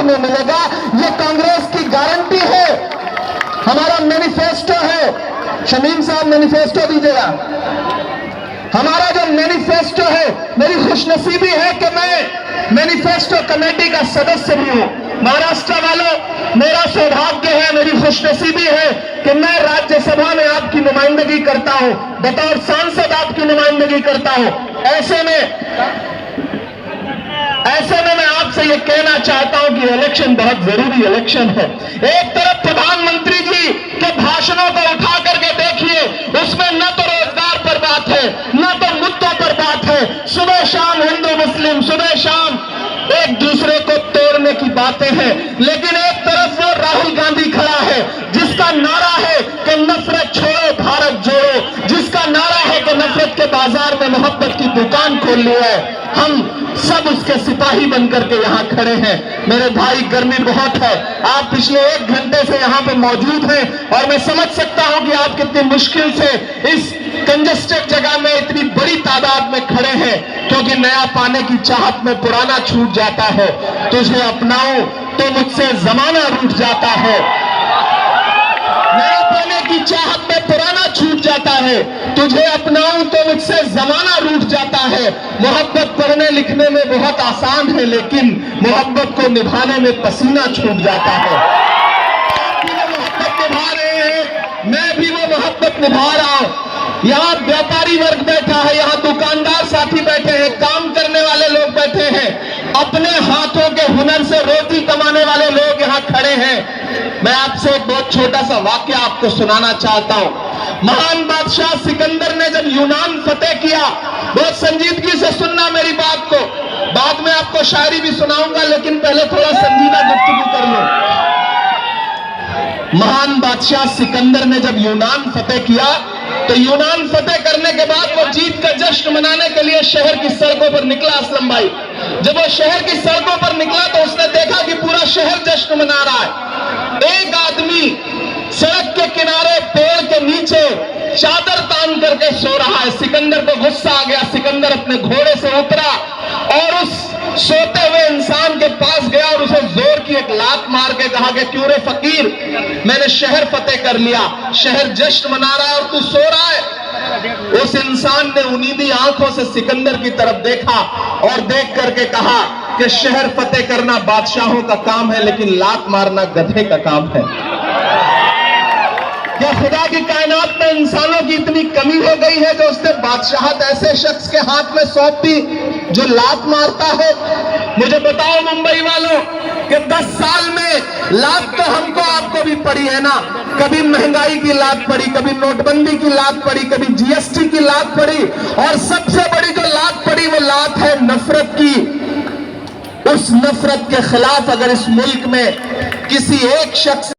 Vote में मिलेगा, ये कांग्रेस की गारंटी है। हमारा मैनिफेस्टो है। शमीम साहब मैनिफेस्टो दीजिएगा। हमारा जो मैनिफेस्टो है, मेरी खुशनसीबी है कि मैं मैनिफेस्टो कमेटी का सदस्य भी हूं। महाराष्ट्र वालों, मेरा सौभाग्य है, मेरी खुशनसीबी है कि मैं राज्यसभा में आपकी नुमाइंदगी करता हूं, बतौर सांसद आपकी नुमाइंदगी करता हूं। ऐसे में मैं आपसे ये कहना चाहता हूं कि इलेक्शन बहुत जरूरी इलेक्शन है। एक तरफ प्रधानमंत्री जी के भाषणों को उठा करके देखिए, उसमें न तो रोजगार पर बात है, न तो मुद्दों पर बात है। सुबह शाम हिंदू मुस्लिम, सुबह शाम एक दूसरे को तोड़ने की बातें हैं। लेकिन एक तरफ वो राहुल गांधी खड़ा है जिसका नारा है कि नफरत छोड़ो भारत जोड़ो, जिसका नारा है कि नफरत के बाजार में मोहब्बत की दुकान खोल ली है। हम सब उसके सिपाही बनकर के यहाँ खड़े हैं। मेरे भाई, गर्मी बहुत है, आप पिछले 1 घंटे से यहाँ पे मौजूद हैं और मैं समझ सकता हूँ कि आप कितनी मुश्किल से इस कंजेस्टेड जगह में इतनी बड़ी तादाद में खड़े हैं, क्योंकि नया पाने की चाहत में पुराना छूट जाता है। तुझे अपनाऊं तो मुझसे जमाना रूठ जाता है। नया पाने की चाहत में पुराना छूट जाता है, तुझे अपनाऊं तो मुझसे जमाना रूठ जाता है। मोहब्बत पढ़ने लिखने में बहुत आसान है, लेकिन मोहब्बत को निभाने में पसीना छूट जाता है। आप भी वो मोहब्बत निभा रहे हैं, मैं भी वो मोहब्बत निभा रहा हूं। यहाँ व्यापारी वर्ग बैठा है, यहाँ दुकानदार साथी बैठे हैं, काम करने वाले लोग बैठे हैं, अपने हाथों के हुनर से रोटी कमाने वाले लोग यहाँ खड़े हैं। मैं आपसे एक बहुत छोटा सा वाक्य आपको सुनाना चाहता हूं। महान बादशाह सिकंदर ने जब यूनान फतेह किया, बहुत संजीदगी से सुनना मेरी बात को, बाद में आपको शायरी भी सुनाऊंगा, लेकिन पहले थोड़ा संजीदा गुफ्तगू कर लो। महान बादशाह सिकंदर ने जब यूनान फतेह किया, तो यूनान फतेह करने के बाद वो जीत का जश्न मनाने के लिए शहर की सड़कों पर निकला। असलम भाई, जब वो शहर की सड़कों पर निकला तो उसने देखा कि पूरा शहर जश्न मना रहा है। एक आदमी सड़क के किनारे पेड़ के नीचे चादर तान करके सो रहा है। सिकंदर को गुस्सा आ गया। सिकंदर अपने घोड़े से उतरा और उस सोते हुए इंसान के पास गया और उसे जोर की एक लात मार के कहा कि क्यों रे फकीर, मैंने शहर फतेह कर लिया, शहर जश्न मना रहा है और तू सो रहा है। उस इंसान ने उन्नीदी आंखों से सिकंदर की तरफ देखा और देख करके कहा कि शहर फतेह करना बादशाहों का काम है, लेकिन लात मारना गधे का काम है। क्या खुदा की कायनात में इंसानों की इतनी कमी हो गई है जो उसने बादशाहत ऐसे शख्स के हाथ में सौंप दी जो लात मारता है? मुझे बताओ मुंबई वालों कि 10 साल में लात तो हमको आपको भी पड़ी है ना। कभी महंगाई की लात पड़ी, कभी नोटबंदी की लात पड़ी, कभी जीएसटी की लात पड़ी, और सबसे बड़ी जो लात पड़ी वो लात है नफरत की। उस नफरत के खिलाफ अगर इस मुल्क में किसी एक शख्स